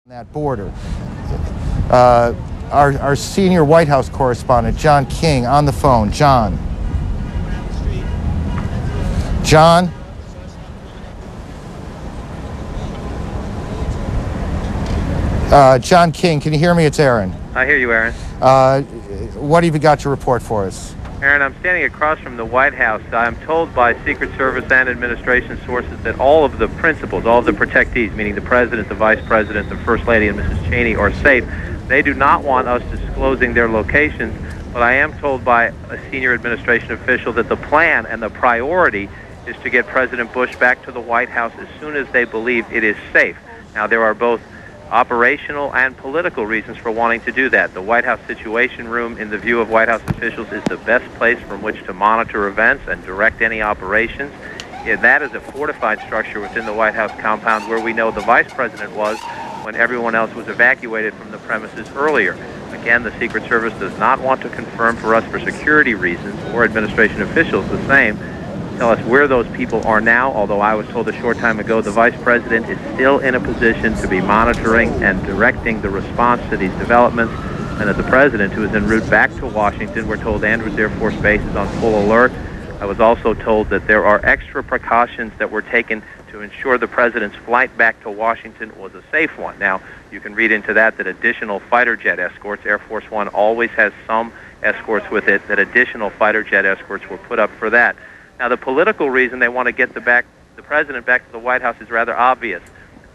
that border. Our senior White House correspondent, John King, on the phone. John? John? John King, can you hear me? It's Aaron. I hear you, Aaron. What have you got to report for us? Aaron, I'm standing across from the White House. I'm told by Secret Service and administration sources that all of the principals, all of the protectees, meaning the President, the Vice President, the First Lady, and Mrs. Cheney, are safe. They do not want us disclosing their locations, but I am told by a senior administration official that the plan and the priority is to get President Bush back to the White House as soon as they believe it is safe. Now, there are both operational and political reasons for wanting to do that. The White House Situation Room, in the view of White House officials, is the best place from which to monitor events and direct any operations. That is a fortified structure within the White House compound where we know the Vice President was when everyone else was evacuated from the premises earlier. Again, the Secret Service does not want to confirm for us for security reasons, or administration officials the same, tell us where those people are now, although I was told a short time ago the Vice President is still in a position to be monitoring and directing the response to these developments, and that the President, who is en route back to Washington, we're told Andrews Air Force Base is on full alert. I was also told that there are extra precautions that were taken to ensure the President's flight back to Washington was a safe one. Now, you can read into that additional fighter jet escorts, Air Force One always has some escorts with it, that additional fighter jet escorts were put up for that. Now, the political reason they want to get the President back to the White House is rather obvious.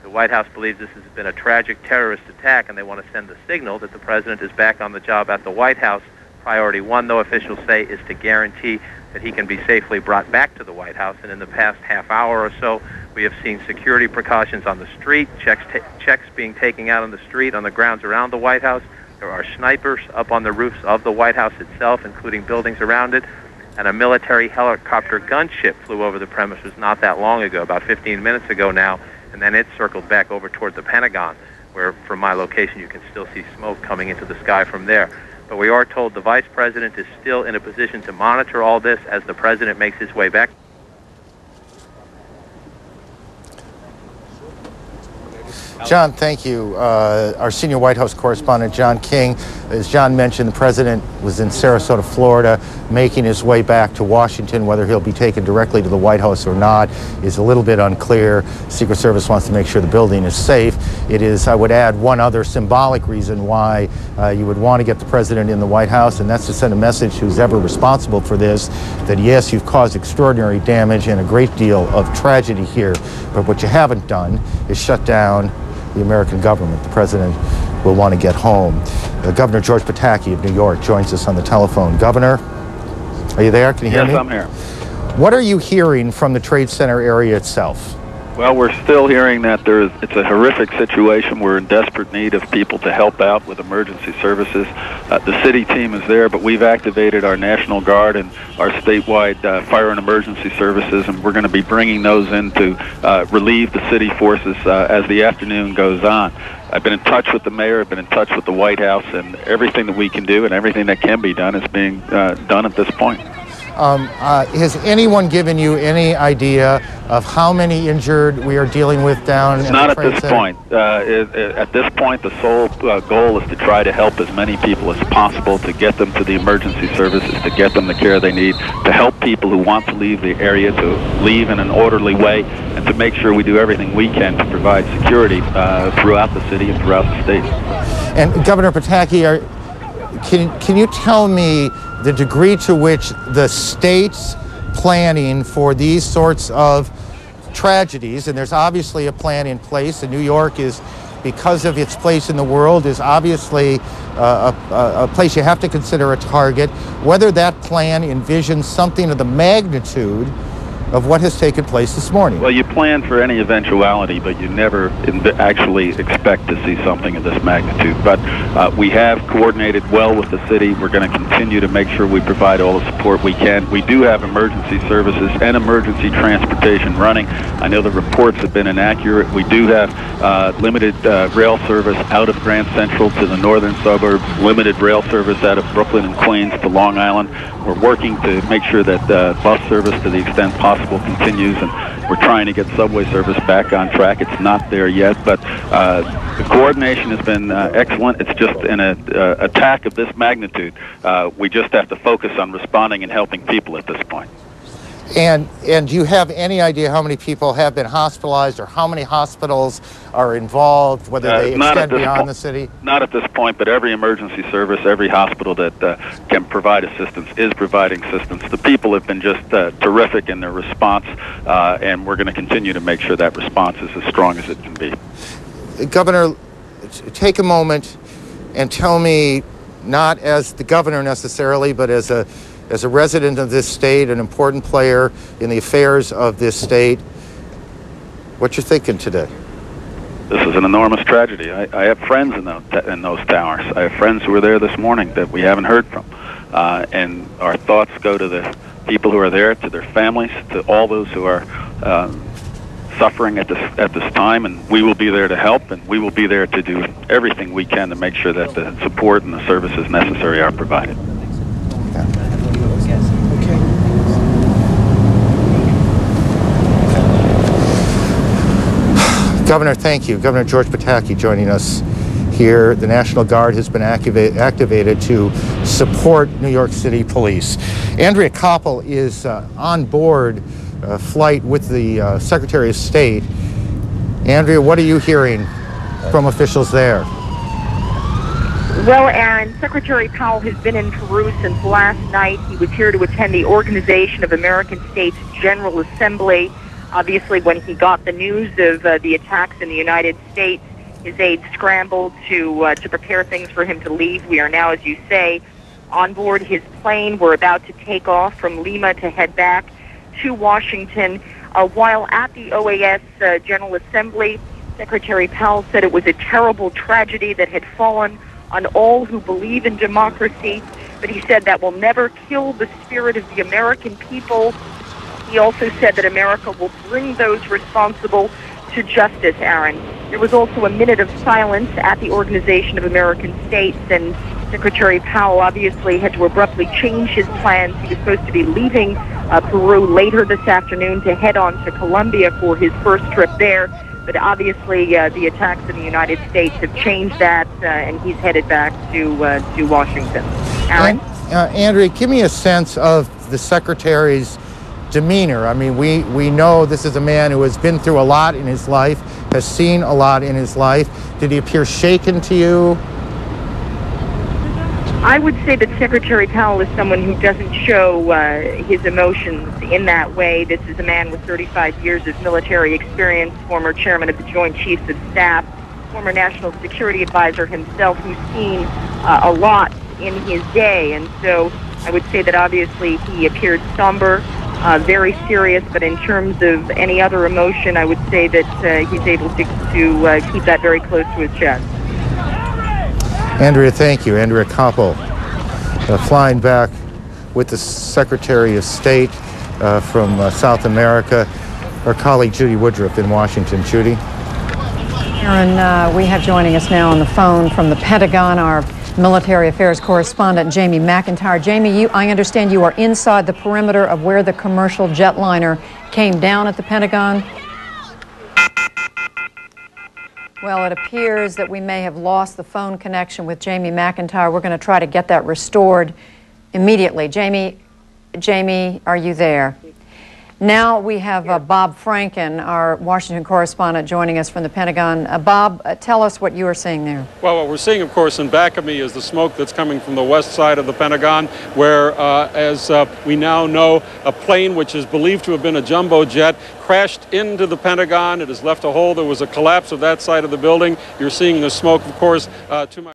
The White House believes this has been a tragic terrorist attack, and they want to send the signal that the President is back on the job at the White House. Priority one, though, officials say, is to guarantee that he can be safely brought back to the White House. And in the past half hour or so, we have seen security precautions on the street, checks being taken out on the street, on the grounds around the White House. There are snipers up on the roofs of the White House itself, including buildings around it. And a military helicopter gunship flew over the premises not that long ago, about 15 minutes ago now, and then it circled back over toward the Pentagon, where from my location you can still see smoke coming into the sky from there. But we are told the Vice President is still in a position to monitor all this as the President makes his way back. John, thank you. Our senior White House correspondent, John King. As John mentioned, the President was in Sarasota, Florida, making his way back to Washington. Whether he'll be taken directly to the White House or not is a little bit unclear. Secret Service wants to make sure the building is safe. It is, I would add, one other symbolic reason why you would want to get the President in the White House, and that's to send a message to who's ever responsible for this, that yes, you've caused extraordinary damage and a great deal of tragedy here, but what you haven't done is shut down the American government. The President will want to get home. Governor George Pataki of New York joins us on the telephone. Governor, are you there? Can you hear me? Yes, I'm here. What are you hearing from the Trade Center area itself? Well, we're still hearing that it's a horrific situation. We're in desperate need of people to help out with emergency services. The city team is there, but we've activated our National Guard and our statewide fire and emergency services, and we're going to be bringing those in to relieve the city forces as the afternoon goes on. I've been in touch with the mayor, I've been in touch with the White House, and everything that we can do and everything that can be done is being done at this point. Has anyone given you any idea of how many injured we are dealing with down in Not the Trade at this Center? point. At this point, the sole goal is to try to help as many people as possible, to get them to the emergency services, to get them the care they need, to help people who want to leave the area to leave in an orderly way, and to make sure we do everything we can to provide security throughout the city and throughout the state. And Governor Pataki, can you tell me the degree to which the state's planning for these sorts of tragedies, and there's obviously a plan in place, and New York is, because of its place in the world, is obviously a place you have to consider a target, whether that plan envisions something of the magnitude of what has taken place this morning? Well, you plan for any eventuality, but you never actually expect to see something of this magnitude. But we have coordinated well with the city. We're going to continue to make sure we provide all the support we can. We do have emergency services and emergency transportation running. I know the reports have been inaccurate. We do have limited rail service out of Grand Central to the northern suburbs, limited rail service out of Brooklyn and Queens to Long Island. We're working to make sure that bus service, to the extent possible, possible continues, and we're trying to get subway service back on track. It's not there yet, but the coordination has been excellent. It's just in an attack of this magnitude. We just have to focus on responding and helping people at this point. And do you have any idea how many people have been hospitalized or how many hospitals are involved, whether they extend beyond the city? Not at this point, but every emergency service, every hospital that can provide assistance is providing assistance. The people have been just terrific in their response, and we're going to continue to make sure that response is as strong as it can be. Governor, take a moment and tell me, not as the governor necessarily, but as a resident of this state, an important player in the affairs of this state, what you're thinking today? This is an enormous tragedy. I have friends in those towers. I have friends who were there this morning that we haven't heard from. And our thoughts go to the people who are there, to their families, to all those who are suffering at this time, and we will be there to help, and we will be there to do everything we can to make sure that the support and the services necessary are provided. Governor, thank you. Governor George Pataki joining us here. The National Guard has been activated to support New York City Police. Andrea KOPPEL is on board a flight with the Secretary of State. Andrea, what are you hearing from officials there? Well, Aaron, Secretary Powell has been in Peru since last night. He was here to attend the Organization of American States General Assembly. Obviously, when he got the news of the attacks in the United States, his aides scrambled to prepare things for him to leave. We are now, as you say, on board his plane. We're about to take off from Lima to head back to Washington. While at the OAS General Assembly, Secretary Powell said it was a terrible tragedy that had fallen on all who believe in democracy, but he said that will never kill the spirit of the American people. He also said that America will bring those responsible to justice, Aaron. There was also a minute of silence at the Organization of American States, and Secretary Powell obviously had to abruptly change his plans. He was supposed to be leaving Peru later this afternoon to head on to Colombia for his first trip there, but obviously the attacks in the United States have changed that, and he's headed back to Washington. Aaron? Andrea, give me a sense of the Secretary's demeanor. I mean, we know this is a man who has been through a lot in his life, has seen a lot in his life. Did he appear shaken to you? I would say that Secretary Powell is someone who doesn't show his emotions in that way. This is a man with 35 years of military experience, former chairman of the Joint Chiefs of Staff, former National Security Advisor himself, who's seen a lot in his day. And so I would say that obviously he appeared somber, very serious, but in terms of any other emotion, I would say that he's able to keep that very close to his chest. Andrea, thank you. Andrea KOPPEL, flying back with the Secretary of State from South America. Our colleague Judy Woodruff in Washington. Judy? Aaron, we have joining us now on the phone from the Pentagon our military affairs correspondent Jamie McIntyre. Jamie, I understand you are inside the perimeter of where the commercial jetliner came down at the Pentagon. Well, it appears that we may have lost the phone connection with Jamie McIntyre. We're going to try to get that restored immediately. Jamie, are you there? Now we have Bob Franken, our Washington correspondent, joining us from the Pentagon. Bob, tell us what you are seeing there. Well, what we're seeing, of course, in back of me is the smoke that's coming from the west side of the Pentagon, where, as we now know, a plane which is believed to have been a jumbo jet crashed into the Pentagon. It has left a hole. There was a collapse of that side of the building. You're seeing the smoke, of course, to my